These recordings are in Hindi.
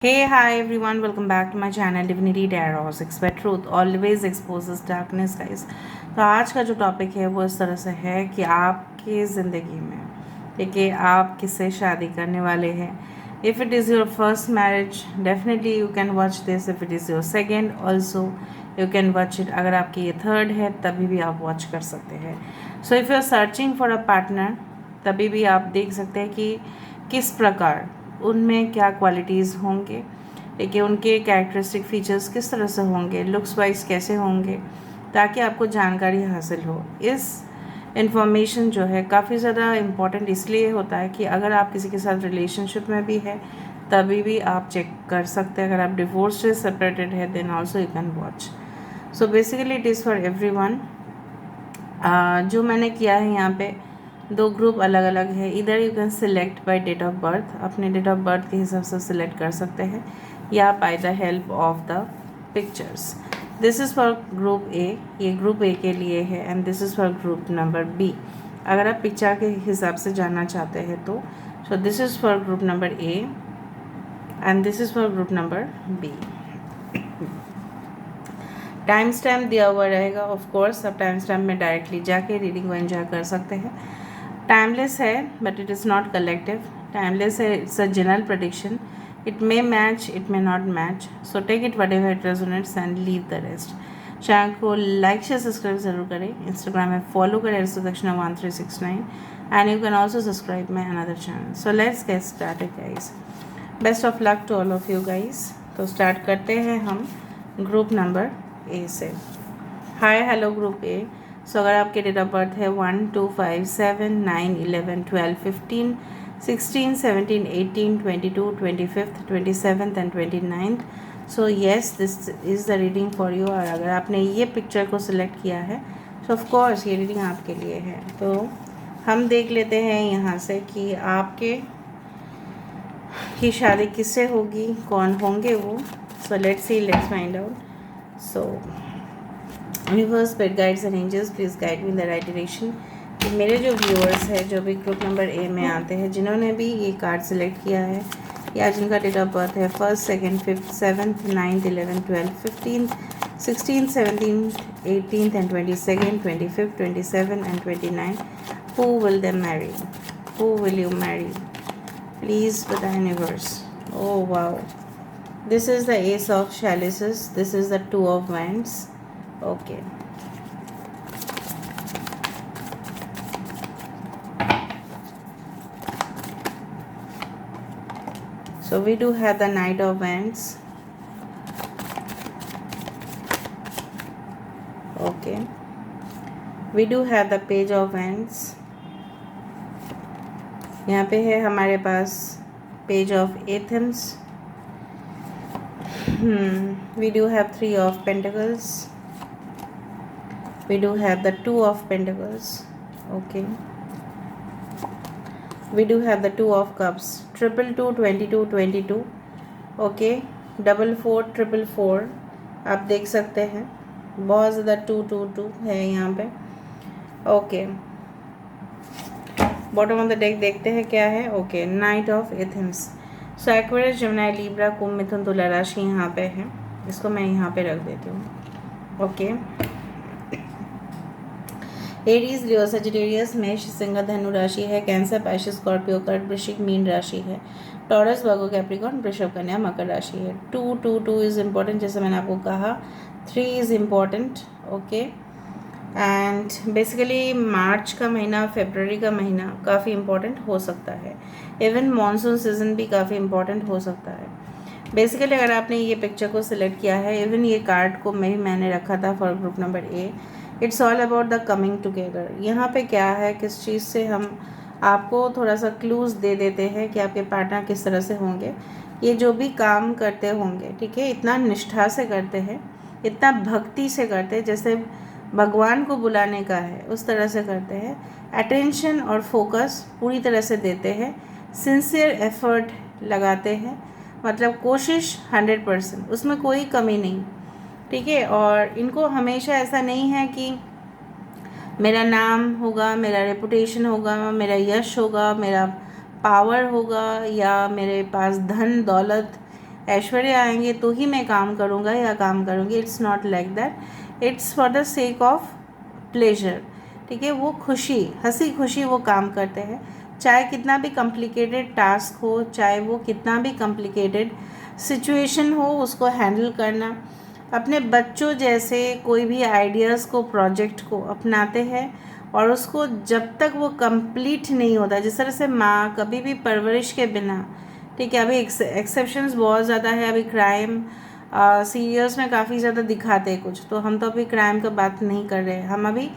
Hey, hi everyone, welcome back to my channel Divinity Tarot, where truth always exposes darkness, guys. तो आज का जो टॉपिक है वो इस तरह से है कि आपकी ज़िंदगी में ठीक है आप किससे शादी करने वाले हैं. If it is your first marriage definitely you can watch this. If it is your second also you can watch it. अगर आपकी ये थर्ड है तभी भी आप वॉच कर सकते हैं. So if you are searching for a partner तभी भी आप देख सकते हैं कि किस प्रकार उनमें क्या क्वालिटीज़ होंगे, ठीक है, उनके कैरेक्टरिस्टिक फीचर्स किस तरह से होंगे, लुक्स वाइज कैसे होंगे, ताकि आपको जानकारी हासिल हो. इस इन्फॉर्मेशन जो है काफ़ी ज़्यादा इम्पॉर्टेंट इसलिए होता है कि अगर आप किसी के साथ रिलेशनशिप में भी है तभी भी आप चेक कर सकते हैं. अगर आप डिवोर्स से सेपरेटेड है then also you can watch. So basically it is for everyone. जो मैंने किया है यहाँ पे दो ग्रुप अलग अलग है. इधर you can select by date of birth, अपने डेट ऑफ बर्थ के हिसाब से सिलेक्ट कर सकते हैं या by the help of the pictures. This is for group A, ये ग्रुप ए के लिए है. And this is for group number B. अगर आप पिक्चर के हिसाब से जानना चाहते हैं तो so this is for group number A and this is for group number B. Time stamp दिया हुआ रहेगा. ऑफ कोर्स आप टाइम स्टैम्प में डायरेक्टली जाके रीडिंग को एंजॉय कर सकते हैं. टाइमलेस है but it is not collective. Timeless है, it's a general prediction. It may match, it may not match. So take it whatever it resonates and leave the rest. Channel को लाइक शेयर सब्सक्राइब ज़रूर करें. इंस्टाग्राम में फॉलो करें Dakshina 1369 and you can also subscribe my another channel. So let's get started guys. Best of luck to all of you guys. तो स्टार्ट करते हैं हम ग्रुप नंबर ए से. हाय हेलो ग्रुप ए. सो अगर आपके डेट ऑफ बर्थ है 1, 2, 5, 7, 9, 11, 12, 15, 16, 17, 18, 22, 25th, 27th and 29th. So yes this is the reading for you. और अगर आपने ये पिक्चर को सिलेक्ट किया है तो ऑफ कोर्स ये रीडिंग आपके लिए है. तो हम देख लेते हैं यहाँ से कि आपके की शादी किससे होगी, कौन होंगे वो. So let's see, let's find out. So universe, spirit guides and angels, please guide me in the right direction. कि मेरे जो व्यूअर्स हैं जो भी ग्रुप नंबर ए में आते हैं, जिन्होंने भी ये कार्ड सेलेक्ट किया है या जिनका डेट ऑफ बर्थ है 1st, 2nd, 5th, 7th, 9th, 11th, 12th, 15th, 16th, 17th, 18th and 22nd, 25th, 27th and 29th, who will they marry? Who will you marry? Please with the universe. Oh wow. This is the Ace of Chalices. This is the Two of Wands. Okay. So we do have the Knight of Wands. Okay. We do have the Page of Wands. यहाँ पे है हमारे पास Page of Athens. We do have Three of Pentacles. We do have the Two of Pentacles. Okay. We do have the Two of Cups. 222, 22, 22. Okay. 44, आप देख सकते हैं बहुत ज़्यादा 222 है यहाँ पे. Okay. Bottom of the deck देखते हैं क्या है. Okay. Knight of Athens. So Aquarius, Gemini, Libra, Kumbh, Mithun, Tula राशि यहाँ पे है. इसको मैं यहाँ पे रख देती हूँ. ओके. एरीज, लियो, सजिटेरियस, मेष, सिंह, धनु राशि है. कैंसर, पाइसेस, स्कॉर्पियो, कर्क, वृश्चिक, मीन राशि है. टॉरस, वर्गो, कैप्रिकॉर्न, वृषभ, कन्या, मकर राशि है. 2 इज़ इम्पॉर्टेंट, जैसे मैंने आपको कहा. 3 is important. Okay. And basically March का महीना, फरवरी का महीना काफ़ी इम्पॉर्टेंट हो सकता है. इवन मानसून सीजन भी काफ़ी इम्पॉर्टेंट हो सकता है. बेसिकली अगर आपने ये पिक्चर को सिलेक्ट किया है, इवन ये कार्ड को मैंने रखा था for group number A. It's all about the coming together. यहाँ पे क्या है, किस चीज़ से हम आपको थोड़ा सा क्लूज़ दे देते हैं कि आपके पार्टनर किस तरह से होंगे. ये जो भी काम करते होंगे, ठीक है, इतना निष्ठा से करते हैं, इतना भक्ति से करते हैं, जैसे भगवान को बुलाने का है उस तरह से करते हैं. अटेंशन और फोकस पूरी तरह से देते हैं. सिंसियर एफर्ट लगाते हैं, मतलब कोशिश 100%, उसमें कोई कमी नहीं. ठीक है. और इनको हमेशा ऐसा नहीं है कि मेरा नाम होगा, मेरा रेपुटेशन होगा, मेरा यश होगा, मेरा पावर होगा या मेरे पास धन दौलत ऐश्वर्य आएंगे तो ही मैं काम करूँगा या काम करूँगी। It's not like that, it's for the sake of pleasure. ठीक है, वो खुशी, हंसी खुशी वो काम करते हैं, चाहे कितना भी कॉम्प्लिकेटेड टास्क हो, चाहे वो कितना भी कॉम्प्लिकेटेड सिचुएशन हो, उसको हैंडल करना। अपने बच्चों जैसे कोई भी आइडियाज़ को, प्रोजेक्ट को अपनाते हैं और उसको जब तक वो कंप्लीट नहीं होता, जिस तरह से माँ कभी भी परवरिश के बिना, ठीक है, अभी एक्सेप्शंस बहुत ज़्यादा है, अभी क्राइम सीरियल्स में काफ़ी ज़्यादा दिखाते हैं कुछ, तो हम तो अभी क्राइम का बात नहीं कर रहे हैं, हम अभी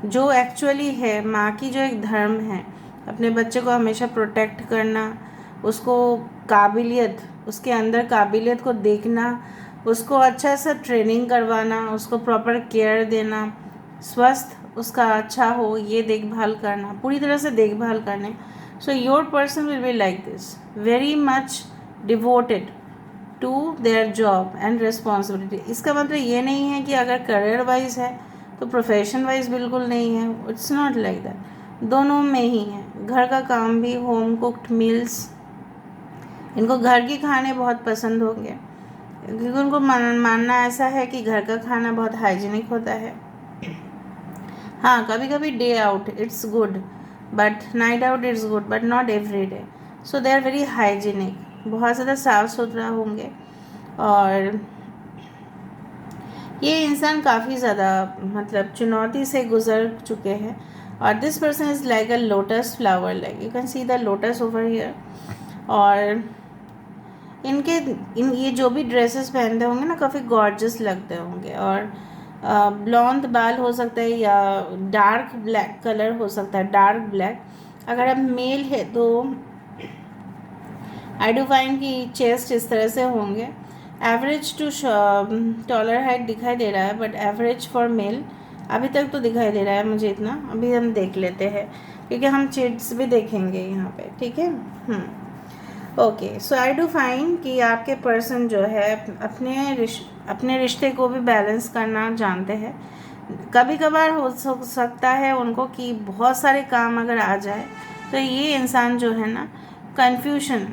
जो एक्चुअली है माँ की जो एक धर्म है, अपने बच्चे को हमेशा प्रोटेक्ट करना, उसको काबिलियत, उसके अंदर काबिलियत को देखना, उसको अच्छा सा ट्रेनिंग करवाना, उसको प्रॉपर केयर देना, स्वस्थ उसका अच्छा हो ये देखभाल करना, पूरी तरह से देखभाल करने। So your person will be like this, very much devoted to their job and responsibility. इसका मतलब ये नहीं है कि अगर करियर वाइज है तो प्रोफेशन वाइज बिल्कुल नहीं है, इट्स नॉट लाइक दैट, दोनों में ही है। घर का काम भी, होम कुक्ड मील्स, इनको घर के खाने बहुत पसंद होंगे क्योंकि उनको मानना ऐसा है कि घर का खाना बहुत हाइजीनिक होता है। हाँ, कभी कभी day out it's good, but night out it's good, but not every day. So they are very hygienic, बहुत ज़्यादा साफ़ सुथरा होंगे। और ये इंसान काफ़ी ज़्यादा मतलब चुनौती से गुजर चुके हैं। और this person is like a lotus flower, like you can see the lotus over here. और ये जो भी ड्रेसेस पहनते होंगे ना, काफ़ी गॉर्जियस लगते होंगे। और ब्लॉन्ड बाल हो सकता है या डार्क ब्लैक कलर हो सकता है, डार्क ब्लैक। अगर आप मेल है तो आई डू फाइंड कि चेस्ट इस तरह से होंगे। एवरेज टू टॉलर हाइट दिखाई दे रहा है, बट एवरेज फॉर मेल अभी तक तो दिखाई दे रहा है मुझे इतना। अभी हम देख लेते हैं क्योंकि हम चिट्स भी देखेंगे यहाँ पे, ठीक है। Okay, so I do find कि आपके पर्सन जो है अपने रिश्ते को भी बैलेंस करना जानते हैं। कभी कभार हो सकता है उनको कि बहुत सारे काम अगर आ जाए तो ये इंसान जो है ना, कन्फ्यूजन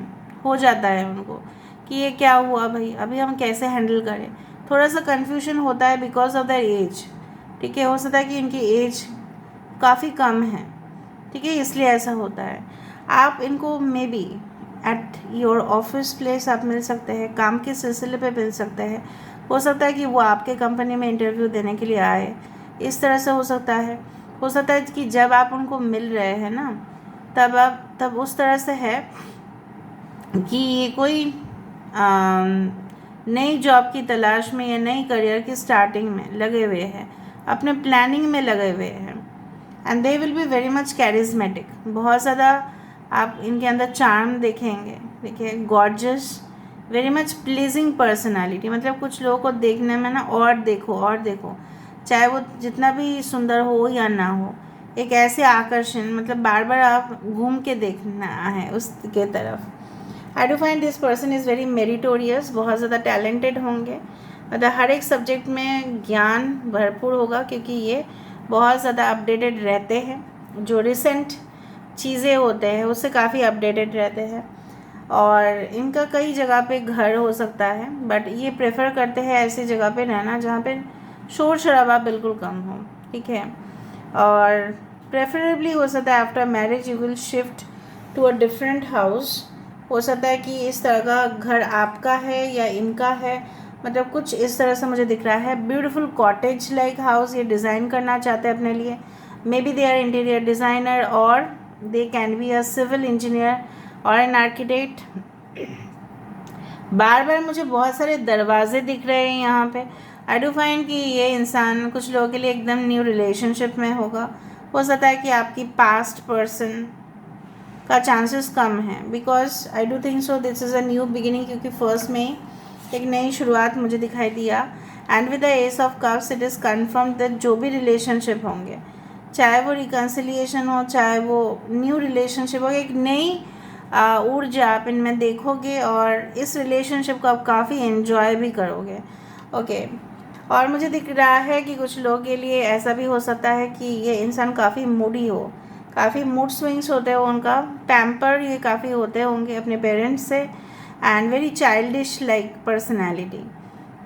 हो जाता है उनको कि ये क्या हुआ भाई, अभी हम कैसे हैंडल करें। थोड़ा सा कन्फ्यूजन होता है बिकॉज ऑफ देयर एज, ठीक है। हो सकता है कि इनकी एज काफ़ी कम है, ठीक है, इसलिए ऐसा होता है। आप इनको may be at your office place आप मिल सकते हैं, काम के सिलसिले पे मिल सकते हैं। हो सकता है कि वो आपके कंपनी में इंटरव्यू देने के लिए आए, इस तरह से हो सकता है। हो सकता है कि जब आप उनको मिल रहे हैं ना, तब उस तरह से है कि ये कोई नई जॉब की तलाश में या नई करियर की स्टार्टिंग में लगे हुए हैं, अपने प्लानिंग में लगे हुए हैं। And they will be very much charismatic, बहुत ज़्यादा आप इनके अंदर चार्म देखेंगे, देखिए, gorgeous, very much pleasing personality. मतलब कुछ लोगों को देखने में ना और देखो, चाहे वो जितना भी सुंदर हो या ना हो, एक ऐसे आकर्षण, मतलब बार बार आप घूम के देखना है उसके तरफ। आई do find this person is very meritorious, बहुत ज़्यादा टैलेंटेड होंगे, मतलब हर एक सब्जेक्ट में ज्ञान भरपूर होगा क्योंकि ये बहुत ज़्यादा अपडेटेड रहते हैं। जो रिसेंट चीज़ें होते हैं उससे काफ़ी अपडेटेड रहते हैं। और इनका कई जगह पे घर हो सकता है, बट ये प्रेफर करते हैं ऐसी जगह पे रहना जहाँ पे शोर शराबा बिल्कुल कम हो, ठीक है। और प्रेफरेबली हो सकता है after marriage you will shift to a different house. हो सकता है कि इस तरह का घर आपका है या इनका है, मतलब कुछ इस तरह से मुझे दिख रहा है। ब्यूटीफुल कॉटेज लाइक हाउस ये डिज़ाइन करना चाहते हैं अपने लिए। Maybe they are interior designer और they can be a civil engineer और एन आर्किटेक्ट। बार बार मुझे बहुत सारे दरवाजे दिख रहे हैं यहाँ पे। आई डू फाइंड कि ये इंसान कुछ लोगों के लिए एकदम न्यू रिलेशनशिप में होगा। हो सकता है कि आपकी पास्ट पर्सन का चांसेस कम है, because I do think so this is a new beginning, क्योंकि फर्स्ट में एक नई शुरुआत मुझे दिखाई दिया। And with the S of cups it is confirm that जो भी रिलेशनशिप होंगे, चाहे वो रिकन्सिलिएशन हो, चाहे वो न्यू रिलेशनशिप हो, एक नई ऊर्जा आप इनमें देखोगे और इस रिलेशनशिप को आप काफ़ी एंजॉय भी करोगे, ओके। और मुझे दिख रहा है कि कुछ लोगों के लिए ऐसा भी हो सकता है कि ये इंसान काफ़ी मूडी हो, काफ़ी मूड स्विंग्स होते हो उनका, पैम्पर ये काफ़ी होते होंगे अपने पेरेंट्स से। And very childish like personality,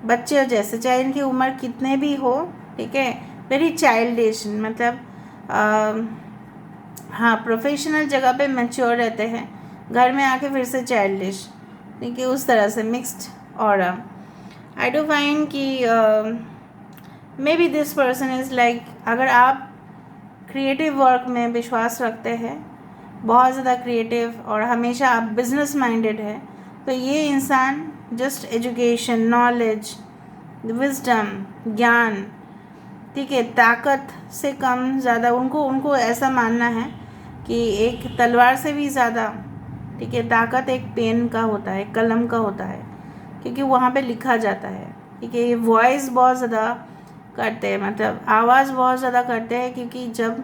बच्चे जैसे, चाहे इनकी उम्र कितने भी हो, ठीक है, वेरी चाइल्डिश, मतलब हाँ प्रोफेशनल जगह पे मैच्योर रहते हैं, घर में आके फिर से चाइल्डिश, ठीक है, उस तरह से mixed aura. I do find कि maybe this person is like, अगर आप क्रिएटिव वर्क में विश्वास रखते हैं, बहुत ज़्यादा क्रिएटिव, और हमेशा आप बिजनेस माइंडेड है, तो ये इंसान जस्ट एजुकेशन, नॉलेज, विजडम, ज्ञान, ठीक है, ताकत से कम ज़्यादा उनको ऐसा मानना है कि एक तलवार से भी ज़्यादा, ठीक है, ताकत एक पेन का होता है, कलम का होता है, क्योंकि वहाँ पे लिखा जाता है, ठीक है। ये वॉइस बहुत ज़्यादा करते हैं, मतलब आवाज़ बहुत ज़्यादा करते हैं, क्योंकि जब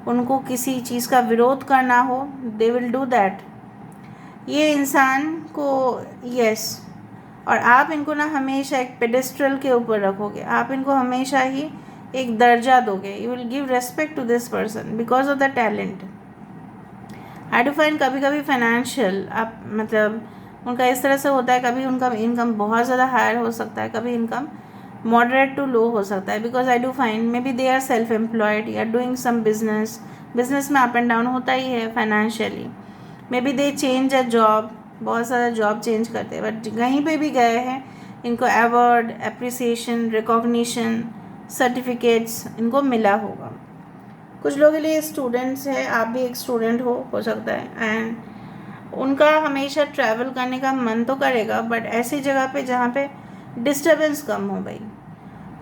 उनको किसी चीज़ का विरोध करना हो, दे विल डू दैट। ये इंसान को यस, और आप इनको ना हमेशा एक पेडेस्ट्रल के ऊपर रखोगे, आप इनको हमेशा ही एक दर्जा दोगे, you will give respect to this person because of the talent. I do find कभी कभी फाइनेंशियल, आप मतलब उनका इस तरह से होता है, कभी उनका इनकम बहुत ज़्यादा हायर हो सकता है, कभी इनकम मॉडरेट टू लो हो सकता है, because I do find maybe they are self employed या डूइंग सम बिजनेस में अप एंड डाउन होता ही है financially. Maybe they change a job, बहुत सारा जॉब चेंज करते हैं, बट कहीं पे भी गए हैं इनको अवार्ड, एप्रिसिएशन, रिकॉग्निशन, सर्टिफिकेट्स इनको मिला होगा। कुछ लोगों के लिए स्टूडेंट्स है, आप भी एक स्टूडेंट हो सकता है, एंड उनका हमेशा ट्रैवल करने का मन तो करेगा, बट ऐसी जगह पे जहाँ पे डिस्टर्बेंस कम हो भाई,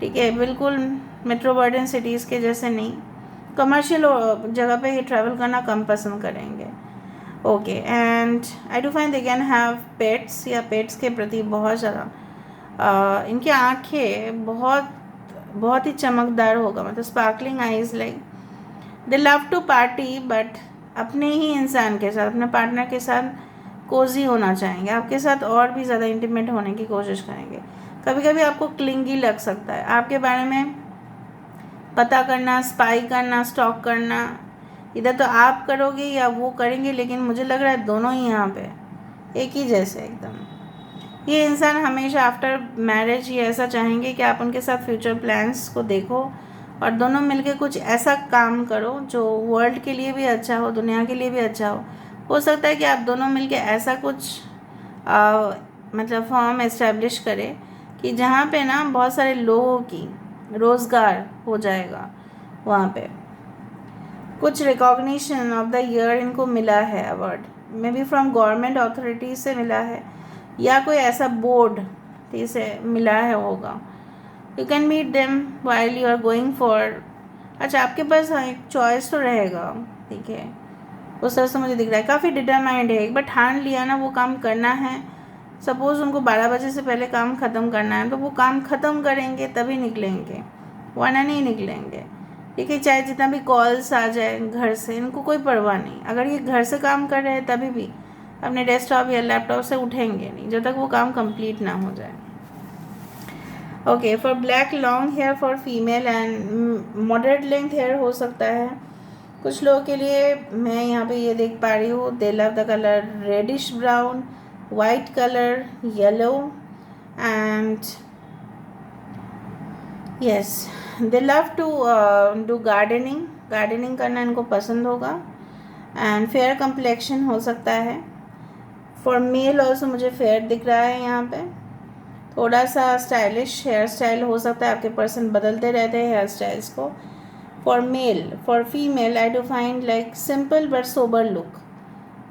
ठीक है, बिल्कुल मेट्रोपॉलिटन सिटीज़ के जैसे नहीं, कमर्शियल जगह पे ये ट्रैवल करना कम पसंद करेंगे। Okay, and I do find they can have pets, या पेट्स के प्रति बहुत ज़्यादा इनकी आँखें बहुत ही चमकदार होगा, मतलब sparkling eyes, like they love to party, but अपने ही इंसान के साथ, अपने पार्टनर के साथ कोजी होना चाहेंगे, आपके साथ और भी ज़्यादा इंटीमेट होने की कोशिश करेंगे। कभी कभी आपको क्लिंगी लग सकता है, आपके बारे में पता करना, स्पाई करना, स्टॉक करना, इधर तो आप करोगे या वो करेंगे, लेकिन मुझे लग रहा है दोनों ही यहाँ पे एक ही जैसे एकदम। ये इंसान हमेशा आफ्टर मैरिज ये ऐसा चाहेंगे कि आप उनके साथ फ्यूचर प्लान्स को देखो और दोनों मिलके कुछ ऐसा काम करो जो वर्ल्ड के लिए भी अच्छा हो, दुनिया के लिए भी अच्छा हो सकता है कि आप दोनों मिलके ऐसा कुछ मतलब फॉर्म एस्टेब्लिश करें कि जहाँ पे ना बहुत सारे लोगों की रोज़गार हो जाएगा, वहाँ पे कुछ रिकॉग्निशन ऑफ द ईयर इनको मिला है, award may be from government authorities से मिला है, या कोई ऐसा बोर्ड से मिला है होगा। You can meet them while you are going for, अच्छा आपके पास एक चॉइस तो रहेगा, ठीक है, उस तरह से मुझे दिख रहा है, काफ़ी डिटरमाइंड है, एक बार ठान लिया ना वो काम करना है, सपोज़ उनको 12 बजे से पहले काम ख़त्म करना है, तो वो काम ख़त्म करेंगे तभी निकलेंगे, वरना नहीं निकलेंगे, ठीक है, चाहे जितना भी कॉल्स आ जाए घर से, इनको कोई परवाह नहीं, अगर ये घर से काम कर रहे हैं तभी भी अपने डेस्कटॉप या लैपटॉप से उठेंगे नहीं जब तक वो काम कंप्लीट ना हो जाए। Okay, for black long hair for female and moderate length hair हो सकता है कुछ लोगों के लिए। मैं यहाँ पे ये देख पा रही हूँ, they love the colour reddish brown, white colour, yellow, and yes they love to do gardening करना इनको पसंद होगा, एंड फेयर कम्प्लेक्शन हो सकता है। फॉर मेल ऑल्सो मुझे फेयर दिख रहा है, यहाँ पे थोड़ा सा स्टाइलिश हेयर स्टाइल हो सकता है, आपके पर्सन बदलते रहते हैं हेयर स्टाइल्स को। For male, for female I do find like simple but sober look,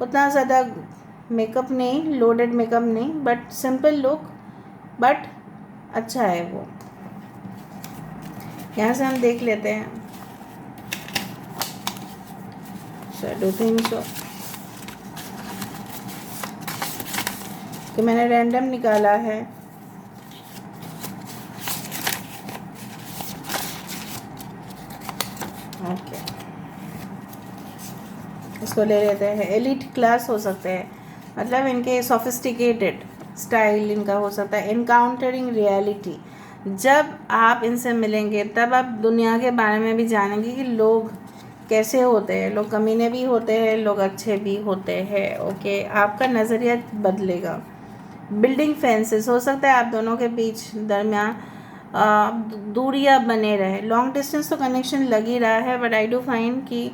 उतना ज़्यादा मेकअप नहीं, लोडेड मेकअप नहीं, बट सिंपल लुक, बट अच्छा है वो। यहाँ से हम देख लेते हैं, डू थिंक सो कि मैंने रैंडम निकाला है। ओके, इसको ले लेते हैं। एलिट क्लास हो सकते हैं, मतलब इनके सोफिस्टिकेटेड स्टाइल इनका हो सकता है। एनकाउंटरिंग रियलिटी, जब आप इनसे मिलेंगे तब आप दुनिया के बारे में भी जानेंगे कि लोग कैसे होते हैं, लोग कमीने भी होते हैं, लोग अच्छे भी होते हैं। ओके, आपका नज़रिया बदलेगा। बिल्डिंग फेंसेस, हो सकता है आप दोनों के बीच दरमियान दूरियां बने रहे। लॉन्ग डिस्टेंस तो कनेक्शन लग ही रहा है, बट आई डू फाइंड कि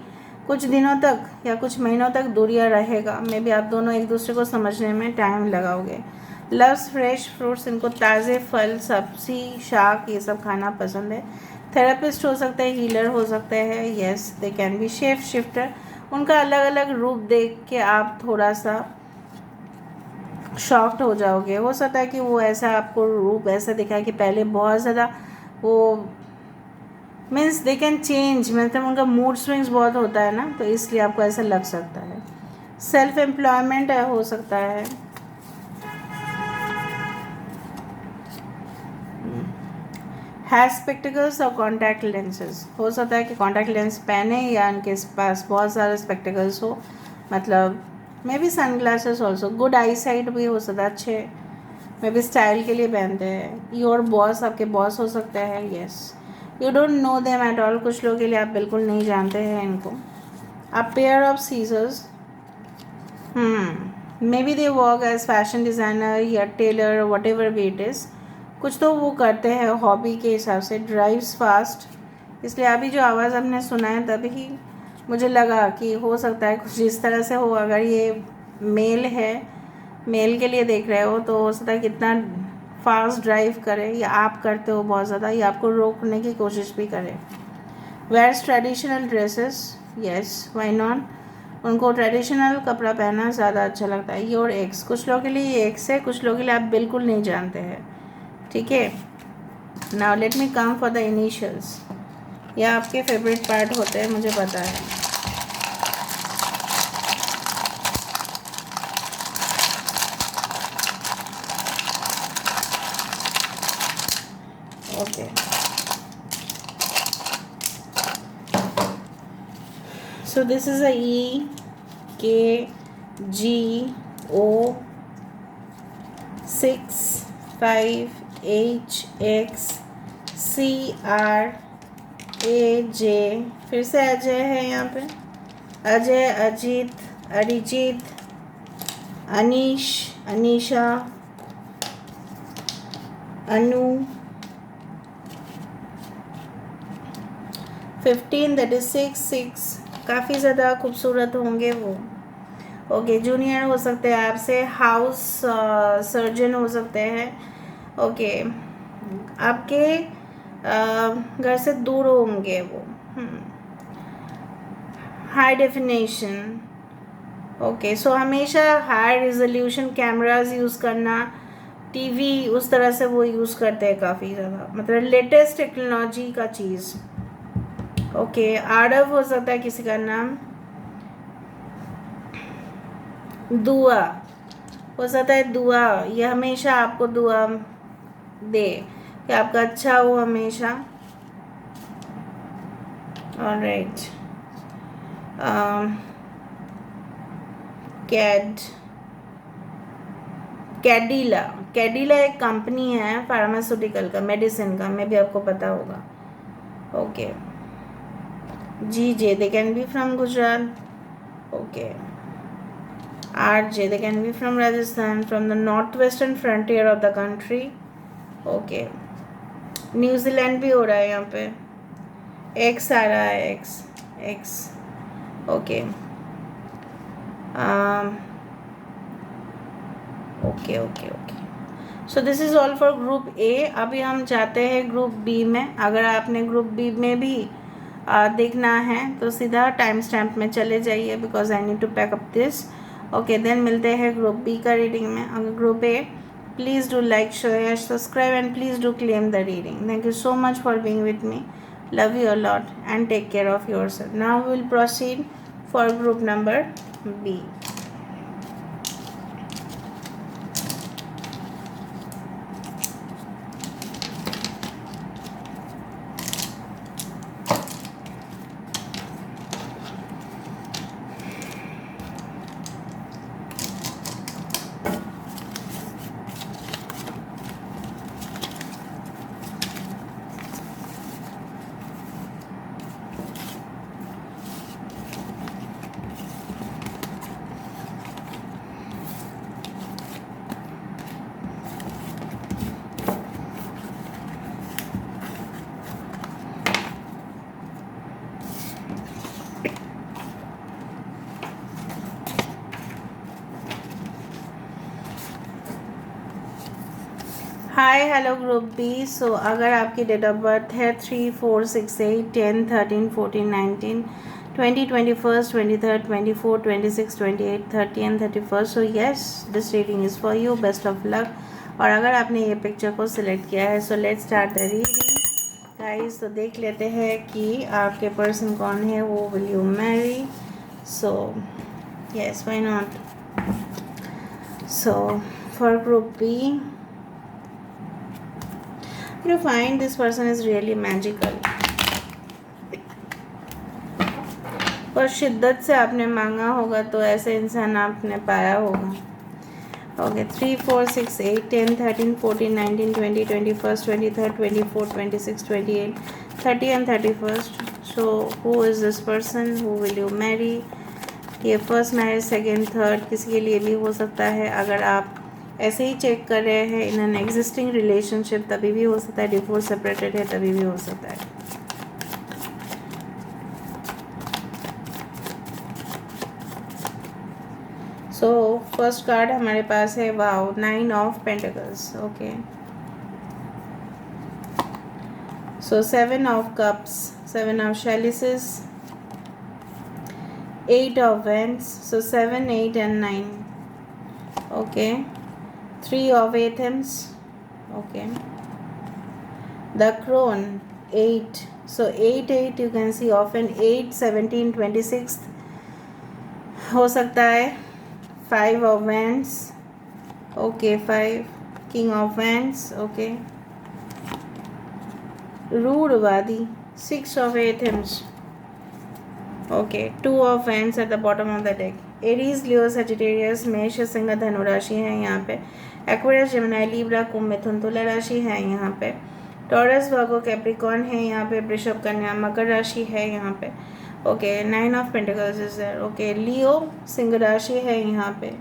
कुछ दिनों तक या कुछ महीनों तक दूरियां रहेगा। मे बी आप दोनों एक दूसरे को समझने में टाइम लगाओगे। लव्स फ्रेश फ्रूट्स, इनको ताज़े फल, सब्जी, शाक ये सब खाना पसंद है। थेरेपिस्ट हो सकते हैं, हीलर हो सकते हैं, yes they can B shape shifter. उनका अलग अलग रूप देख के आप थोड़ा सा शॉक्ड हो जाओगे। हो सकता है कि वो ऐसा आपको रूप ऐसा दिखाए कि पहले बहुत ज़्यादा वो मीन्स दे कैन चेंज, मतलब उनका मूड स्विंग्स बहुत होता है ना, तो इसलिए आपको ऐसा लग सकता है। सेल्फ एम्प्लॉयमेंट हो सकता है। हैज स्पेक्टिकल्स और कॉन्टैक्ट लेंसेज, हो सकता है कि कॉन्टैक्ट लेंस पहने या उनके पास बहुत सारे स्पेक्टिकल्स हो, मतलब maybe sun glasses also. Good eyesight भी हो सकता है, अच्छे मे बी स्टाइल के लिए पहनते हैं। योर बॉस, आपके बॉस हो सकते हैं, yes. You don't know them at all, कुछ लोगों के लिए आप बिल्कुल नहीं जानते हैं इनको। A pair of scissors, maybe they work as fashion designer या tailor, whatever be it is. कुछ तो वो करते हैं हॉबी के हिसाब से। ड्राइव्स फास्ट, इसलिए अभी जो आवाज़ आपने सुना है तभी मुझे लगा कि हो सकता है कुछ इस तरह से हो। अगर ये मेल है, मेल के लिए देख रहे हो, तो हो सकता है कितना फास्ट ड्राइव करे, या आप करते हो बहुत ज़्यादा, या आपको रोकने की कोशिश भी करे। Wears traditional dresses, yes why not, उनको ट्रेडिशनल कपड़ा पहनना ज़्यादा अच्छा लगता है। योर एक्स, कुछ लोगों के लिए ये एक्स है, कुछ लोगों के लिए आप बिल्कुल नहीं जानते हैं, ठीक है। Now let me come for the initials. यह आपके फेवरेट पार्ट होते हैं, मुझे पता है। Okay, so this is a E, K, G, O, 6, 5, H, X, C, R, A, J, फिर से अजय है यहाँ पे, अजय, अजीत, अरिजीत, अनीश, अनीशा, अनु, 15 दैट इज 6, काफ़ी ज़्यादा खूबसूरत होंगे वो। ओके, जूनियर हो सकते हैं आपसे, हाउस सर्जन हो सकते हैं। ओके, आपके घर से दूर होंगे वो। हाई डेफिनेशन, ओके, सो हमेशा हाई रिजोल्यूशन कैमराज यूज़ करना, टीवी उस तरह से वो यूज़ करते हैं काफ़ी ज़्यादा, मतलब लेटेस्ट टेक्नोलॉजी का चीज़। ओके, आरव हो सकता है किसी का नाम, दुआ हो सकता है, दुआ ये हमेशा आपको दुआ दे कि आपका अच्छा हो हमेशा। ऑलराइट, कैडिला, कैडिला एक कंपनी है फार्मास्यूटिकल का, मेडिसिन का, मे भी आपको पता होगा। Okay, G J, they can be from Gujarat. Okay, RJ, they can be from Rajasthan, from the northwestern frontier of the country. Okay, New Zealand भी हो रहा है यहाँ पे, एक्स आ रहा है, x okay. Okay okay okay, so this is all for group ए। अभी हम जाते हैं ग्रुप बी में। अगर आपने ग्रुप बी में भी देखना है तो सीधा टाइम स्टैम्प में चले जाइए, because I need to pack up this. Okay, then मिलते हैं ग्रुप बी का रीडिंग में। अगर group A, please do like, share, subscribe and please do claim the reading. Thank you so much for being with me. Love you a lot and take care of yourself. Now we will proceed for group number B. Hi hello group B. So अगर आपकी डेट ऑफ बर्थ है 3, 4, 6, 8, 10, 13, 14, 19, 20, 21, 23, 24, 26, 28, 30 and 31, so yes this reading is for you, best of luck. और अगर आपने ये पिक्चर को सिलेक्ट किया है so let's start the reading guys. तो देख लेते हैं कि आपके पर्सन कौन है, वो will you marry. So yes why not. So for group B, you find this person is really magical। और शिद्दत से आपने मांगा होगा तो ऐसे इंसान आपने पाया होगा। Okay 3, 4, 6, 8, 10, 13, 14, 19, 20, 21, 23, 24, 26, 28, 30 and 31st। so who is this person, who will you marry? ये फर्स्ट मैरिज, सेकेंड, थर्ड किसी के लिए भी हो सकता है। अगर आप ऐसे ही चेक कर रहे हैं इन एन एग्जिस्टिंग रिलेशनशिप तभी भी हो सकता है, डिवोर्स सेपरेटेड है तभी भी हो सकता है। सो फर्स्ट कार्ड हमारे पास है wow, 9 of pentacles. Okay so 7 of cups, 7 of chalices, 8 of wands, so 7, 8 and 9। okay 3 of athems, okay the crone, 8, so 8, 8 you can see often 8, 17, 26 हो सकता है। 5 of wands, okay 5, king of wands, okay रूढ़वादी, 6 of athems, okay 2 of wands at the bottom of the deck। Aries, Leo, Sagittarius, मेष, सिंह, धनु राशि है यहाँ पे। Aquarius, Gemini, Libra, Kumbh, Mithun, Tula राशि है यहाँ पे। टॉरस, वर्गो, कैप्रिकॉर्न है यहाँ पे। वृषभ, कन्या, मकर राशि है यहाँ पे। Okay 9 of pentacles is there. Okay Leo, Singh राशि है यहाँ पे।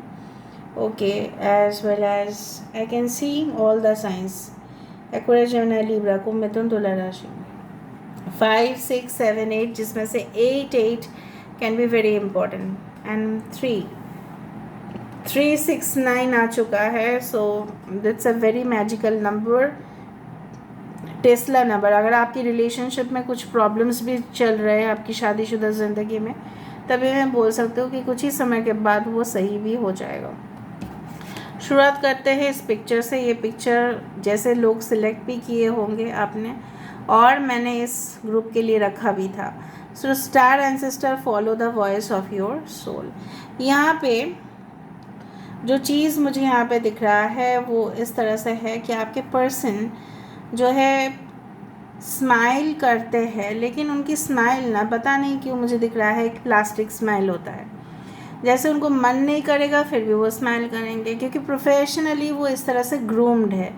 Okay as well as I can see all the signs. Aquarius, Gemini, Libra, Kumbh, Mithun, Tula राशि। 5, 6, 7, 8 जिसमें से 8 can be very important and 3, 6, 9 आ चुका है। So that's a very magical number, Tesla number. अगर आपकी रिलेशनशिप में कुछ प्रॉब्लम्स भी चल रहे हैं आपकी शादीशुदा ज़िंदगी में, तभी मैं बोल सकती हूँ कि कुछ ही समय के बाद वो सही भी हो जाएगा। शुरुआत करते हैं इस पिक्चर से। ये पिक्चर जैसे लोग सिलेक्ट भी किए होंगे आपने, और मैंने इस ग्रुप के लिए रखा भी था। So star ancestor, follow the voice of your soul. यहाँ पे जो चीज़ मुझे यहाँ पे दिख रहा है वो इस तरह से है कि आपके पर्सन जो है स्माइल करते हैं, लेकिन उनकी स्माइल ना पता नहीं क्यों मुझे दिख रहा है एक प्लास्टिक स्माइल होता है। जैसे उनको मन नहीं करेगा फिर भी वो स्माइल करेंगे, क्योंकि प्रोफेशनली वो इस तरह से ग्रूम्ड है।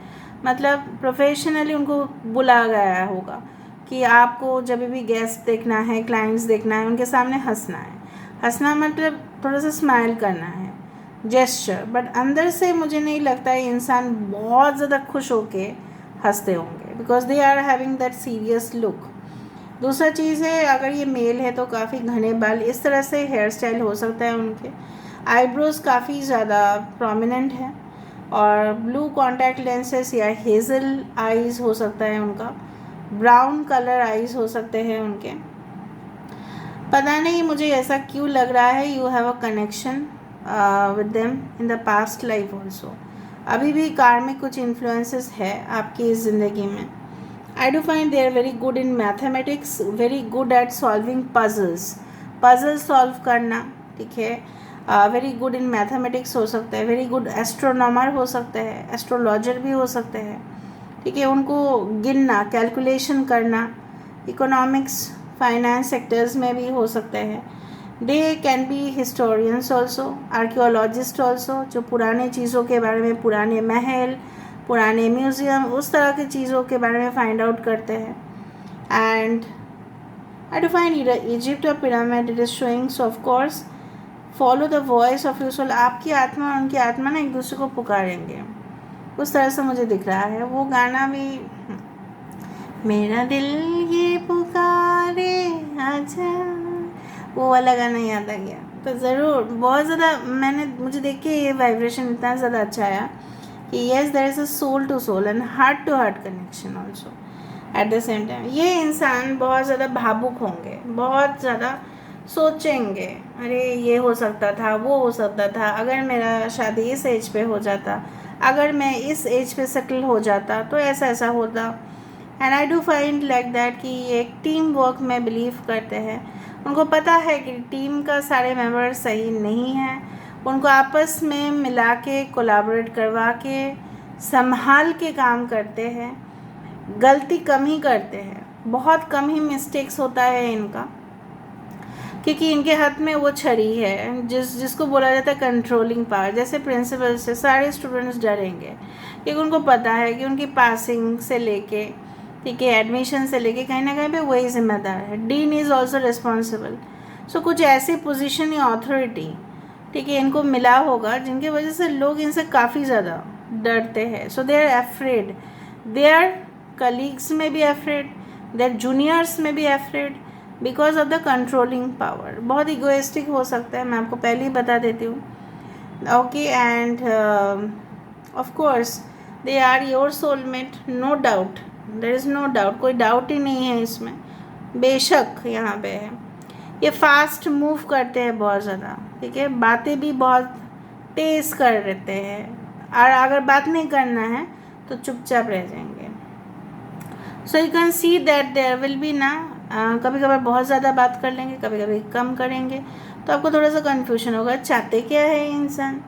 मतलब प्रोफेशनली उनको बुलाया गया होगा कि आपको जब भी गेस्ट देखना है, क्लाइंट्स देखना है, उनके सामने हंसना है। हंसना मतलब थोड़ा सा स्माइल करना है, जेस्चर। बट अंदर से मुझे नहीं लगता है इंसान बहुत ज़्यादा खुश होके हंसते होंगे, because they are having that serious look. दूसरा चीज़ है, अगर ये मेल है तो काफ़ी घने बाल, इस तरह से हेयर स्टाइल हो सकता है उनके। आईब्रोज काफ़ी ज़्यादा प्रोमिनेंट है, और ब्लू कॉन्टैक्ट लेंसेस या हेज़ल आईज़ हो सकता है उनका। ब्राउन कलर आईज़ हो सकते हैं उनके। पता नहीं मुझे ऐसा क्यों लग रहा है, you have a connection with them in the past life also. अभी भी कार्मिक कुछ इन्फ्लुएंसेस है आपकी इस ज़िंदगी में। I do find they are very good in mathematics, very good at solving puzzles, puzzle solve करना, ठीक है। वेरी गुड इन मैथमेटिक्स हो सकता है, वेरी गुड एस्ट्रोनॉमर हो सकते हैं, एस्ट्रोलॉजर भी हो सकते हैं, ठीक है। उनको गिनना, कैलकुलेशन करना, इकोनॉमिक्स, फाइनेंस सेक्टर्स में भी हो सकते हैं। दे can B historians also, archaeologist also, जो पुराने चीज़ों के बारे में, पुराने महल, पुराने म्यूज़ियम, उस तरह की चीज़ों के बारे में फाइंड आउट करते हैं। And I do find Egypt और pyramid it is showing. So of course follow the voice of your soul. आपकी आत्मा और उनकी आत्मा ना एक दूसरे को पुकारेंगे, उस तरह से मुझे दिख रहा है। वो गाना भी, मेरा दिल ये पुकारे आजा, वो वाला गाना याद आ गया। तो ज़रूर बहुत ज़्यादा मुझे देख के ये वाइब्रेशन इतना ज़्यादा अच्छा आया कि yes there is a soul to soul and heart to heart connection also at the same time. ये इंसान बहुत ज़्यादा भावुक होंगे, बहुत ज़्यादा सोचेंगे, अरे ये हो सकता था, वो हो सकता था, अगर मेरा शादी इस एज पे हो जाता, अगर मैं इस एज पे सेटल हो जाता तो ऐसा ऐसा होता। And I do find like that कि ये एक टीम वर्क में बिलीव करते हैं। उनको पता है कि टीम का सारे मेंबर सही नहीं हैं, उनको आपस में मिला के कोलैबोरेट करवा के संभाल के काम करते हैं। गलती कम ही करते हैं, बहुत कम ही मिस्टेक्स होता है इनका, क्योंकि इनके हाथ में वो छड़ी है जिसको बोला जाता है कंट्रोलिंग पावर। जैसे प्रिंसिपल से सारे स्टूडेंट्स डरेंगे, क्योंकि उनको पता है कि उनकी पासिंग से लेके, ठीक है, एडमिशन से लेके कहीं ना कहीं पे वही जिम्मेदार है। Dean is also responsible. So कुछ ऐसी पोजीशन या अथॉरिटी, ठीक है, इनको मिला होगा जिनकी वजह से लोग इनसे काफ़ी ज़्यादा डरते हैं। So they are afraid, their colleagues में भी अफ्रेड, देयर जूनियर्स में भी afraid, because of the controlling power. बहुत इगोइस्टिक हो सकता है, मैं आपको पहले ही बता देती हूँ। Okay, and of course they are your soulmate, no doubt, there is no doubt, कोई डाउट ही नहीं है इसमें, बेशक यहाँ पे है। ये फास्ट मूव करते हैं बहुत ज़्यादा, ठीक है, बातें भी बहुत तेज़ कर देते हैं, और अगर बात नहीं करना है तो चुपचाप रह जाएंगे। So you can see that there will be ना, कभी कभार बहुत ज़्यादा बात कर लेंगे, कभी कभी कम करेंगे, तो आपको थोड़ा सा कन्फ्यूजन होगा चाहते क्या है ये इंसान।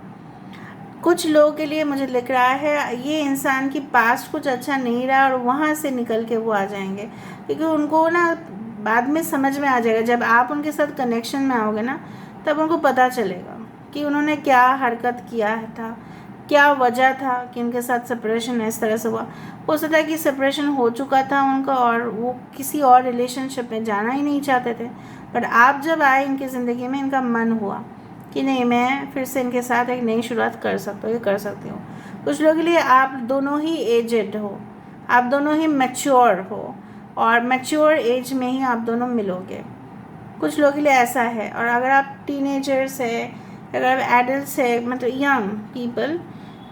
कुछ लोगों के लिए मुझे लग रहा है ये इंसान की पास्ट कुछ अच्छा नहीं रहा और वहाँ से निकल के वो आ जाएंगे, क्योंकि उनको ना बाद में समझ में आ जाएगा, जब आप उनके साथ कनेक्शन में आओगे ना तब उनको पता चलेगा कि उन्होंने क्या हरकत किया था, क्या वजह था कि उनके साथ सेपरेशन इस तरह से हुआ। हो सकता है कि सेपरेशन हो चुका था उनका और वो किसी और रिलेशनशिप में जाना ही नहीं चाहते थे, बट आप जब आए इनकी ज़िंदगी में इनका मन हुआ कि नहीं, मैं फिर से इनके साथ एक नई शुरुआत कर सकता हूँ, ये कर सकती हूँ। कुछ लोगों के लिए आप दोनों ही एजेड हो, आप दोनों ही मैच्योर हो, और मैच्योर एज में ही आप दोनों मिलोगे। कुछ लोगों के लिए ऐसा है। और अगर आप टीनेजर्स है, अगर आप एडल्ट है, मतलब young people,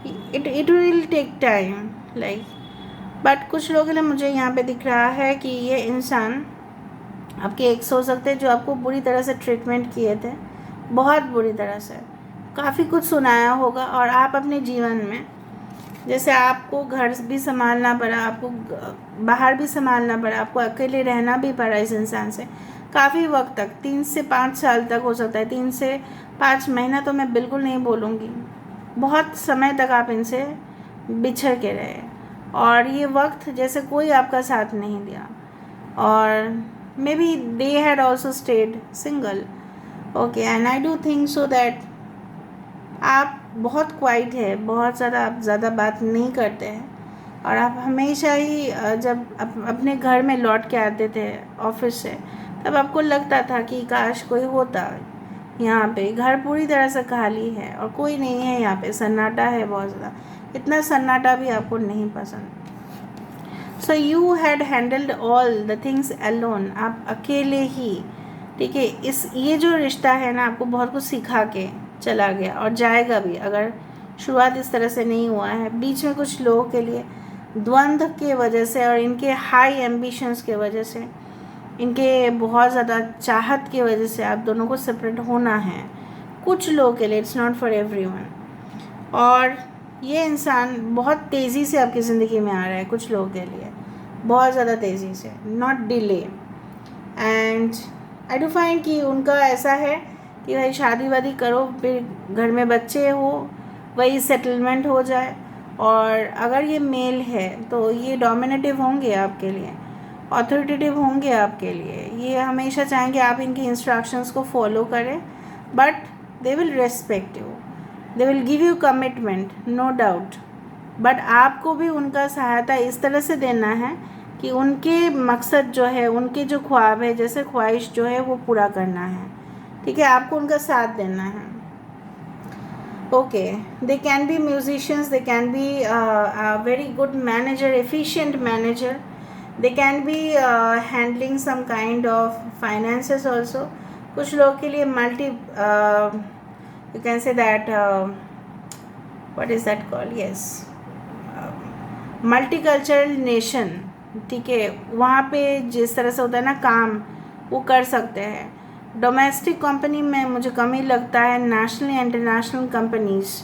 it will take time like. But कुछ लोगों के लिए मुझे यहाँ पे दिख रहा है कि ये इंसान आपके एक्स हो सकते हैं जो आपको बुरी तरह से ट्रीटमेंट किए थे, बहुत बुरी तरह से, काफ़ी कुछ सुनाया होगा, और आप अपने जीवन में जैसे आपको घर भी संभालना पड़ा, आपको बाहर भी संभालना पड़ा, आपको अकेले रहना भी पड़ा इस इंसान से काफ़ी वक्त तक, 3 से 5 साल तक हो सकता है, 3 से 5 महीना तो मैं बिल्कुल नहीं बोलूँगी, बहुत समय तक आप इनसे बिछड़ के रहे, और ये वक्त जैसे कोई आपका साथ नहीं दिया, और maybe they had also stayed single. Okay, and I do think so that आप बहुत क्वाइट है, बहुत ज़्यादा, आप ज़्यादा बात नहीं करते हैं, और आप हमेशा ही जब अपने घर में लौट के आते थे ऑफिस से, तब आपको लगता था कि काश कोई होता यहाँ पे। घर पूरी तरह से खाली है और कोई नहीं है यहाँ पे, सन्नाटा है बहुत ज़्यादा, इतना सन्नाटा भी आपको नहीं पसंद। So you had handled all the things alone, आप अकेले ही, ठीक है। ये जो रिश्ता है ना आपको बहुत कुछ सिखा के चला गया और जाएगा भी, अगर शुरुआत इस तरह से नहीं हुआ है। बीच में कुछ लोगों के लिए द्वंद्व के वजह से और इनके हाई एम्बिशंस के वजह से, इनके बहुत ज़्यादा चाहत की वजह से आप दोनों को सेपरेट होना है कुछ लोगों के लिए, इट्स नॉट फॉर एवरीवन। और ये इंसान बहुत तेज़ी से आपकी ज़िंदगी में आ रहा है कुछ लोगों के लिए, बहुत ज़्यादा तेज़ी से, not delay. And I do find कि उनका ऐसा है कि भाई शादी वादी करो, फिर घर में बच्चे हो, वही सेटलमेंट हो जाए, और अगर ये मेल है तो ये डोमिनेटिव होंगे आपके लिए, ऑथोरिटेटिव होंगे आपके लिए, ये हमेशा चाहेंगे आप इनकी इंस्ट्रक्शंस को फॉलो करें, but they will respect you, they will give you commitment, no doubt. But आपको भी उनका सहायता इस तरह से देना है कि उनके मकसद जो है, उनके जो ख्वाब है, जैसे ख्वाहिश जो है वो पूरा करना है, ठीक है, आपको उनका साथ देना है। Okay, they can be musicians, they can be very good manager, efficient manager, they can be handling some kind of finances also. कुछ लोगों के लिए multi, you can say that, what is that called, yes, multicultural nation, ठीक है, वहाँ पे जिस तरह से होता है ना काम, वो कर सकते हैं। डोमेस्टिक कंपनी में मुझे कम ही लगता है। National international companies,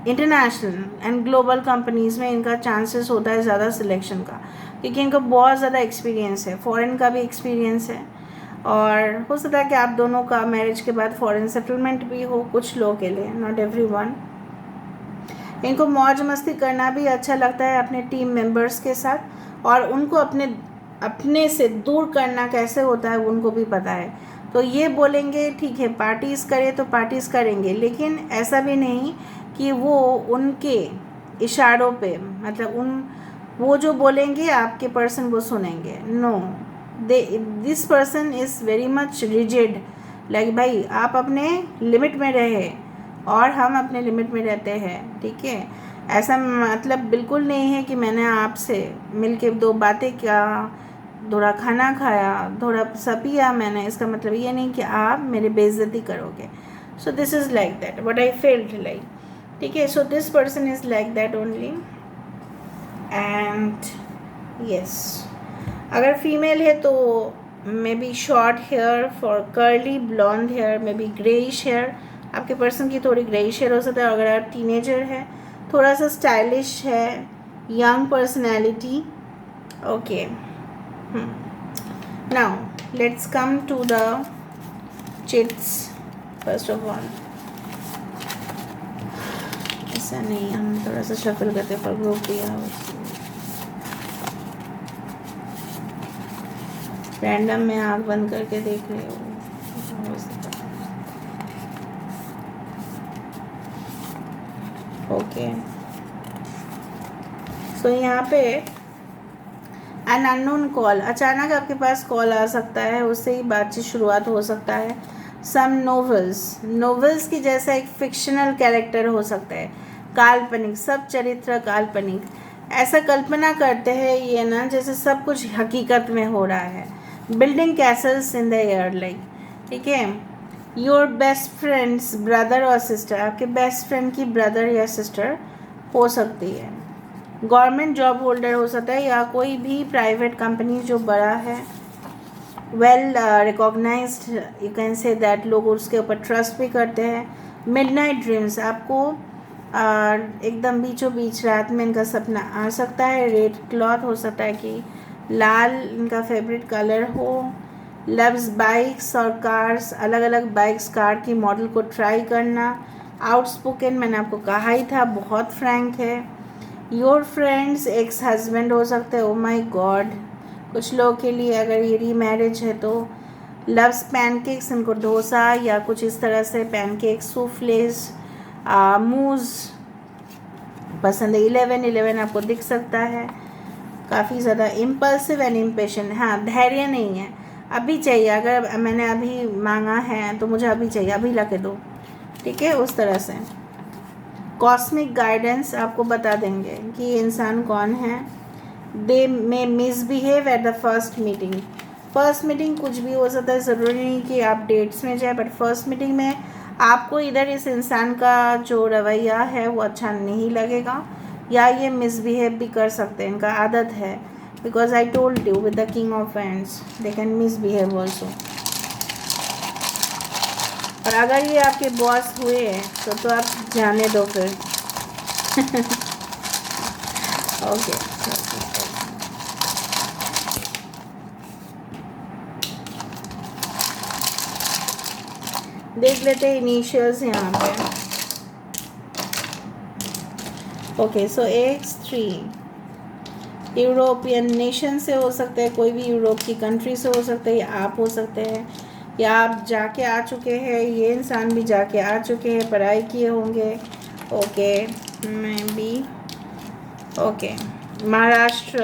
international and global companies में इनका चांसेस होता है ज़्यादा सिलेक्शन का, क्योंकि इनको बहुत ज़्यादा एक्सपीरियंस है, फॉरेन का भी एक्सपीरियंस है, और हो सकता है कि आप दोनों का मैरिज के बाद फॉरेन सेटलमेंट भी हो कुछ लोगों के लिए, नॉट एवरीवन। इनको मौज मस्ती करना भी अच्छा लगता है अपने टीम मेंबर्स के साथ, और उनको अपने से दूर करना कैसे होता है उनको भी पता है। तो ये बोलेंगे ठीक है पार्टीज़ करें तो पार्टीज़ करेंगे, लेकिन ऐसा भी नहीं कि वो उनके इशारों पे, मतलब वो जो बोलेंगे आपके पर्सन वो सुनेंगे। No, this person is very much rigid, like भाई आप अपने लिमिट में रहे और हम अपने लिमिट में रहते हैं, ठीक है। ऐसा मतलब बिल्कुल नहीं है कि मैंने आपसे मिलके दो बातें क्या, थोड़ा खाना खाया, थोड़ा सा पिया मैंने, इसका मतलब ये नहीं कि आप मेरी बेइज्जती करोगे। So this is like that what I felt like, ठीक है। So this person is like that only. And yes, अगर फीमेल है तो maybe short hair, for curly blonde hair, maybe greyish hair, आपके पर्सन की थोड़ी ग्रेइश हेयर हो सकता है। अगर आप टीनेजर है, थोड़ा सा स्टाइलिश है, young personality, okay. Now let's come to the chits first of all. ऐसा नहीं, हम थोड़ा सा शफल करते फॉर ग्रुप दिया, रैंडम में आँख बंद करके देख रहे हो। ओके, सो यहाँ पे एन अननोन कॉल, अचानक आपके पास कॉल आ सकता है, उससे ही बातचीत शुरुआत हो सकता है। सम नोवेल्स की जैसा एक फिक्शनल कैरेक्टर हो सकता है, काल्पनिक, सब चरित्र काल्पनिक, ऐसा कल्पना करते हैं ये ना जैसे सब कुछ हकीकत में हो रहा है। Building Castle's in the air, like, ठीक है। योर बेस्ट फ्रेंड्स ब्रदर और सिस्टर, आपके बेस्ट फ्रेंड की ब्रदर या सिस्टर हो सकती है। गवर्नमेंट जॉब होल्डर हो सकता है, या कोई भी प्राइवेट कंपनी जो बड़ा है, well recognised, you can say that, लोग उसके ऊपर ट्रस्ट भी करते हैं। मिडनाइट ड्रीम्स, आपको एकदम बीचों बीच रात में इनका सपना आ सकता है। रेड क्लॉथ, हो सकता है कि लाल इनका फेवरेट कलर हो। लव्स बाइक्स और कार्स, अलग अलग बाइक्स कार की मॉडल को ट्राई करना। आउटस्पोकन, मैंने आपको कहा ही था, बहुत फ्रैंक है। योर फ्रेंड्स एक्स हस्बैंड हो सकते हैं, ओ माई गॉड, कुछ लोगों के लिए अगर ये रीमैरिज है तो। लव्स पैनकेक्स, इनको डोसा या कुछ इस तरह से पैनकेक्स, सूफ्लेस, मूज पसंद है। 11 आपको दिख सकता है, काफ़ी ज़्यादा इम्पल्सिव एंड इम्पेशेंट, हाँ धैर्य नहीं है, अभी चाहिए, अगर मैंने अभी मांगा है तो मुझे अभी चाहिए, अभी ला के दो, ठीक है, उस तरह से। कॉस्मिक गाइडेंस आपको बता देंगे कि ये इंसान कौन है। They may misbehave at the first meeting कुछ भी हो सकता है, ज़रूरी नहीं कि आप डेट्स में जाए, बट फर्स्ट मीटिंग में आपको इधर इस इंसान का जो रवैया है वो अच्छा नहीं लगेगा, या ये मिसबिहेव भी कर सकते हैं, इनका आदत है, because I told you with the king of wands they can misbehave also. और अगर ये आपके बॉस हुए हैं तो आप जाने दो फिर। ओके, देख लेते हैं इनिशियल्स यहाँ पे। ओके, सो X3 यूरोपियन नेशन से हो सकते हैं, कोई भी यूरोप की कंट्री से हो सकते हैं, या आप हो सकते हैं, या आप जाके आ चुके हैं, ये इंसान भी जाके आ चुके हैं, पढ़ाई किए होंगे। ओके, मैं भी okay, Maharashtra,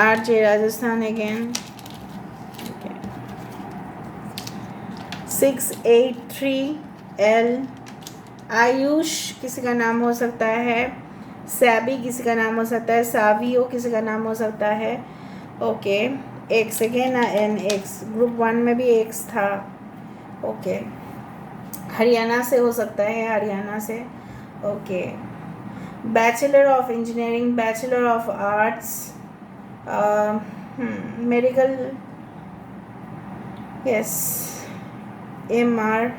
RJ Rajasthan again. 683L Ayush किसी का नाम हो सकता है, सैबी किसी का नाम हो सकता है, सावियो किसी का नाम हो सकता है। Okay, x again NX, group 1 में भी एक्स था। ओके, हरियाणा से हो सकता है, हरियाणा से। Okay, bachelor of engineering, bachelor of arts, medical, yes, MR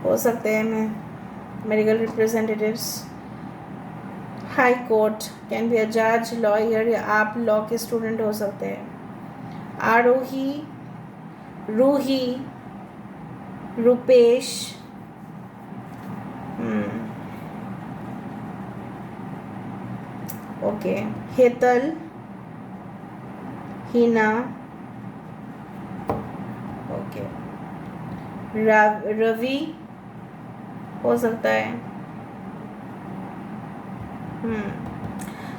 हो सकते हैं मैं, medical representatives, high court, can be अ जज, लॉयर, या आप लॉ के स्टूडेंट हो सकते हैं, आरोही, रूही, रुपेश, ओके, हेतल, हिना, ओके, रवि हो सकता है।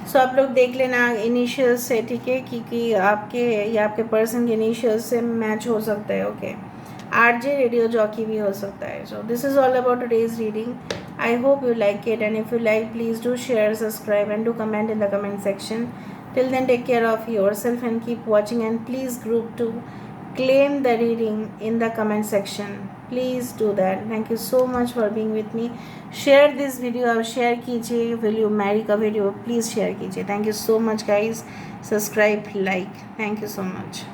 सो आप लोग देख लेना इनिशियल से, ठीक है, क्योंकि आपके या आपके पर्सन के इनिशियल से मैच हो सकता है। ओके, RJ रेडियो जॉकी भी हो सकता है। So this is all about today's reading. I hope you like it, and if you like, please do share, subscribe, and do comment in the comment section. Till then, take care of yourself and keep watching, and please group to claim the reading in the comment section. Please do that. Thank you so much for being with me. Share this video, अब share कीजिए. Will you marry का video please share कीजिए. Thank you so much guys. Subscribe, like. Thank you so much.